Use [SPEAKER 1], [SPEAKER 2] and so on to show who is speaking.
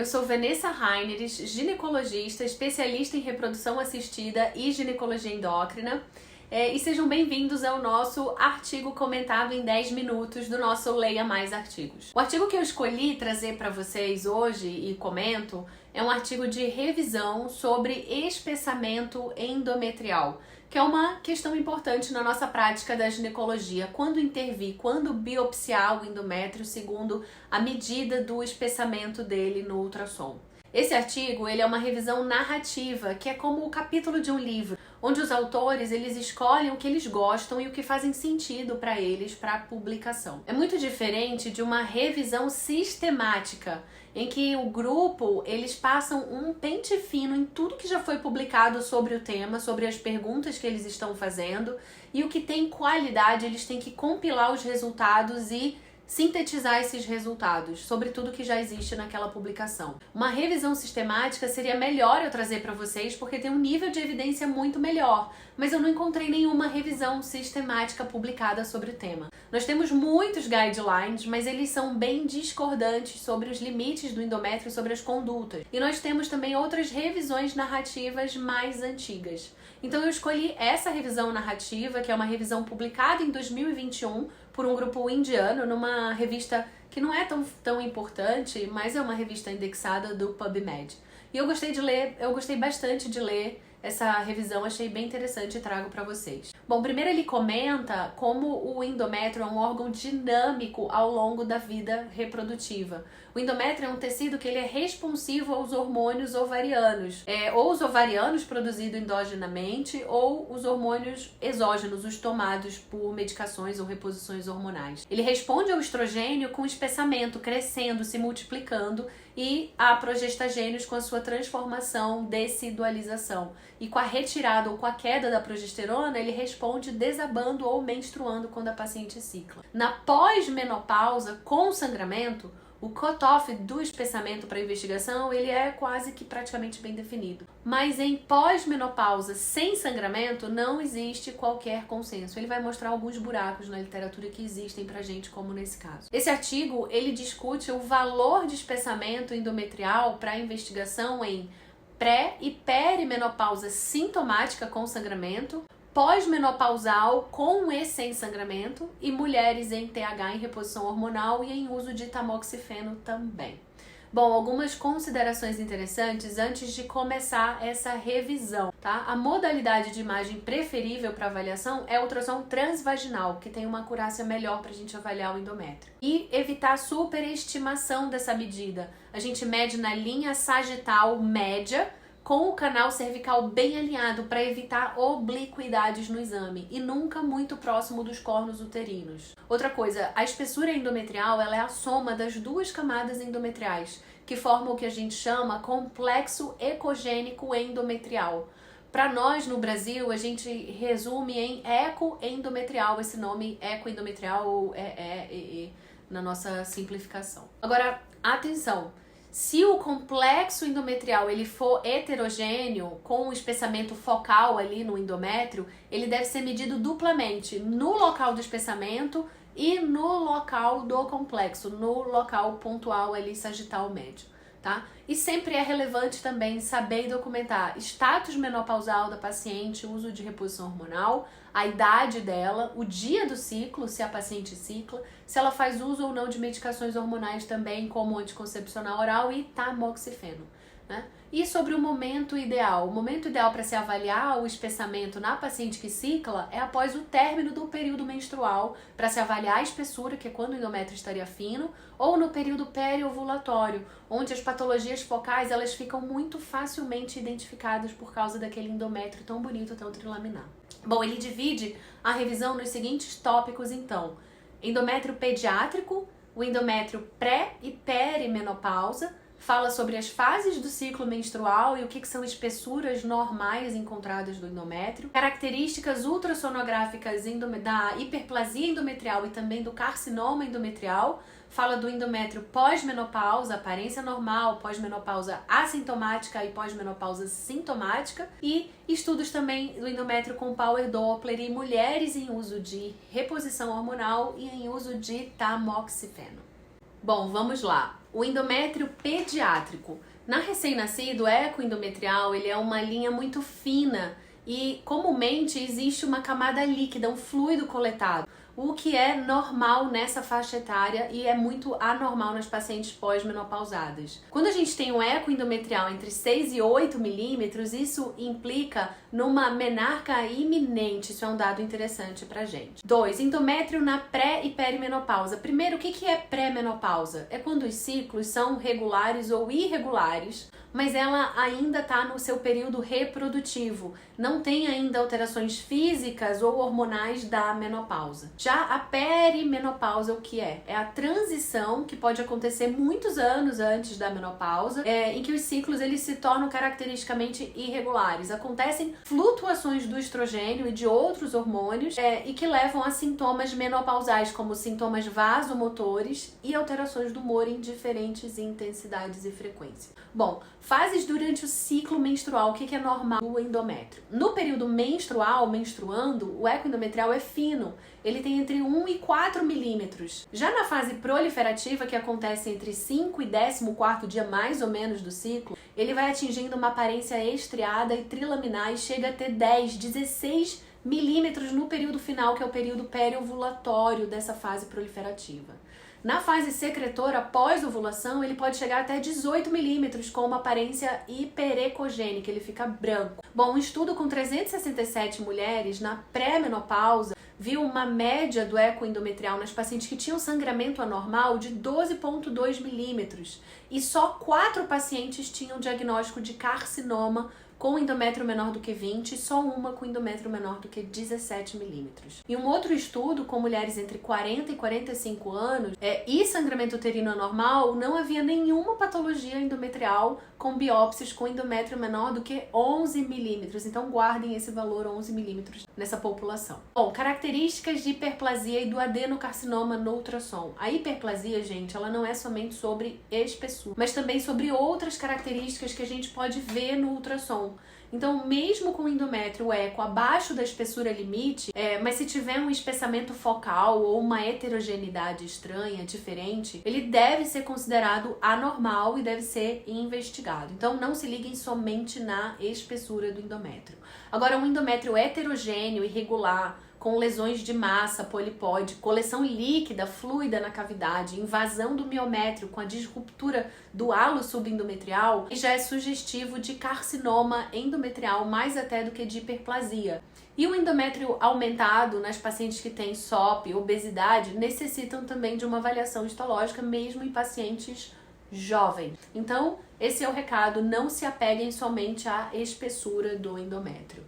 [SPEAKER 1] Eu sou Vanessa Heinrich, ginecologista, especialista em reprodução assistida e ginecologia endócrina. E sejam bem-vindos ao nosso artigo comentado em 10 minutos do nosso Leia Mais Artigos. O artigo que eu escolhi trazer para vocês hoje e comento é um artigo de revisão sobre espessamento endometrial, que é uma questão importante na nossa prática da ginecologia. Quando intervir, quando biopsiar o endométrio segundo a medida do espessamento dele no ultrassom. Esse artigo ele é uma revisão narrativa, que é como o capítulo de um livro, onde os autores eles escolhem o que eles gostam e o que fazem sentido para eles para publicação. É muito diferente de uma revisão sistemática, em que o grupo eles passam um pente fino em tudo que já foi publicado sobre o tema, sobre as perguntas que eles estão fazendo, e o que tem qualidade eles têm que compilar os resultados e sintetizar esses resultados sobre tudo que já existe naquela publicação. Uma revisão sistemática seria melhor eu trazer para vocês porque tem um nível de evidência muito melhor, mas eu não encontrei nenhuma revisão sistemática publicada sobre o tema. Nós temos muitos guidelines, mas eles são bem discordantes sobre os limites do endométrio e sobre as condutas. E nós temos também outras revisões narrativas mais antigas. Então eu escolhi essa revisão narrativa, que é uma revisão publicada em 2021 por um grupo indiano, numa revista que não é tão importante, mas é uma revista indexada do PubMed. E eu gostei bastante de ler essa revisão, achei bem interessante e trago para vocês. Bom, primeiro ele comenta como o endométrio é um órgão dinâmico ao longo da vida reprodutiva. O endométrio é um tecido que ele é responsivo aos hormônios ovarianos, ou os ovarianos produzidos endogenamente, ou os hormônios exógenos, os tomados por medicações ou reposições hormonais. Ele responde ao estrogênio com espessamento, crescendo, se multiplicando, e a progestagênios com a sua transformação, decidualização. E com a retirada ou com a queda da progesterona, ele responde desabando ou menstruando quando a paciente cicla. Na pós-menopausa, com sangramento, o cutoff do espessamento para investigação ele é quase que praticamente bem definido. Mas em pós-menopausa sem sangramento não existe qualquer consenso. Ele vai mostrar alguns buracos na literatura que existem pra gente, como nesse caso. Esse artigo ele discute o valor de espessamento endometrial para investigação em pré e perimenopausa sintomática com sangramento, pós-menopausal com e sem sangramento e mulheres em TH em reposição hormonal e em uso de tamoxifeno também. Bom, algumas considerações interessantes antes de começar essa revisão, tá? A modalidade de imagem preferível para avaliação é o ultrassom transvaginal, que tem uma acurácia melhor para a gente avaliar o endométrio. E evitar a superestimação dessa medida. A gente mede na linha sagital média, com o canal cervical bem alinhado para evitar obliquidades no exame e nunca muito próximo dos cornos uterinos. Outra coisa, a espessura endometrial ela é a soma das duas camadas endometriais, que formam o que a gente chama complexo ecogênico endometrial. Para nós, no Brasil, a gente resume em ecoendometrial, esse nome ecoendometrial na nossa simplificação. Agora, atenção! Se o complexo endometrial ele for heterogêneo, com um espessamento focal ali no endométrio, ele deve ser medido duplamente, no local do espessamento e no local do complexo, no local pontual ali sagital médio, tá? E sempre é relevante também saber e documentar status menopausal da paciente, uso de reposição hormonal, a idade dela, o dia do ciclo, se a paciente cicla, se ela faz uso ou não de medicações hormonais também, como anticoncepcional oral e tamoxifeno, né? E sobre o momento ideal. O momento ideal para se avaliar o espessamento na paciente que cicla é após o término do período menstrual, para se avaliar a espessura, que é quando o endométrio estaria fino, ou no período periovulatório, onde as patologias focais elas ficam muito facilmente identificadas por causa daquele endométrio tão bonito, tão trilaminar. Bom, ele divide a revisão nos seguintes tópicos, então. Endométrio pediátrico, o endométrio pré e perimenopausa, fala sobre as fases do ciclo menstrual e o que são espessuras normais encontradas do endométrio, características ultrassonográficas da hiperplasia endometrial e também do carcinoma endometrial, fala do endométrio pós-menopausa, aparência normal, pós-menopausa assintomática e pós-menopausa sintomática, e estudos também do endométrio com Power Doppler em mulheres em uso de reposição hormonal e em uso de tamoxifeno. Bom, vamos lá. O endométrio pediátrico. Na recém-nascido, o eco endometrial, ele é uma linha muito fina e comumente existe uma camada líquida, um fluido coletado, o que é normal nessa faixa etária e é muito anormal nas pacientes pós-menopausadas. Quando a gente tem um eco endometrial entre 6 e 8 milímetros, isso implica numa menarca iminente. Isso é um dado interessante pra gente. 2. Endométrio na pré e perimenopausa. Primeiro, o que é pré-menopausa? É quando os ciclos são regulares ou irregulares, mas ela ainda está no seu período reprodutivo, não tem ainda alterações físicas ou hormonais da menopausa. Já a perimenopausa, o que é? É a transição que pode acontecer muitos anos antes da menopausa, em que os ciclos eles se tornam caracteristicamente irregulares. Acontecem flutuações do estrogênio e de outros hormônios e que levam a sintomas menopausais, como sintomas vasomotores e alterações do humor em diferentes intensidades e frequência. Bom, fases durante o ciclo menstrual, o que é normal do endométrio? No período menstrual, menstruando, o eco endometrial é fino, ele tem entre 1 e 4 milímetros. Já na fase proliferativa, que acontece entre 5 e 14º dia mais ou menos do ciclo, ele vai atingindo uma aparência estriada e trilaminar e chega a ter 16 milímetros no período final, que é o período periovulatório dessa fase proliferativa. Na fase secretora, pós-ovulação, ele pode chegar até 18 milímetros com uma aparência hiperecogênica, ele fica branco. Bom, um estudo com 367 mulheres na pré-menopausa viu uma média do eco endometrial nas pacientes que tinham sangramento anormal de 12,2 milímetros e só 4 pacientes tinham diagnóstico de carcinoma com endométrio menor do que 20 e só uma com endométrio menor do que 17 milímetros. E um outro estudo com mulheres entre 40 e 45 anos e sangramento uterino anormal, não havia nenhuma patologia endometrial com biópsias com endométrio menor do que 11 milímetros. Então guardem esse valor 11 milímetros nessa população. Bom, características de hiperplasia e do adenocarcinoma no ultrassom. A hiperplasia, gente, ela não é somente sobre espessura, mas também sobre outras características que a gente pode ver no ultrassom. Então, mesmo com endométrio eco abaixo da espessura limite, mas se tiver um espessamento focal ou uma heterogeneidade estranha, diferente, ele deve ser considerado anormal e deve ser investigado. Então, não se liguem somente na espessura do endométrio. Agora, um endométrio heterogêneo, irregular, com lesões de massa, polipóide, coleção líquida, fluida na cavidade, invasão do miométrio com a disruptura do halo subendometrial, e já é sugestivo de carcinoma endometrial mais até do que de hiperplasia. E o endométrio aumentado nas pacientes que têm SOP, obesidade, necessitam também de uma avaliação histológica, mesmo em pacientes jovens. Então, esse é o recado, não se apeguem somente à espessura do endométrio.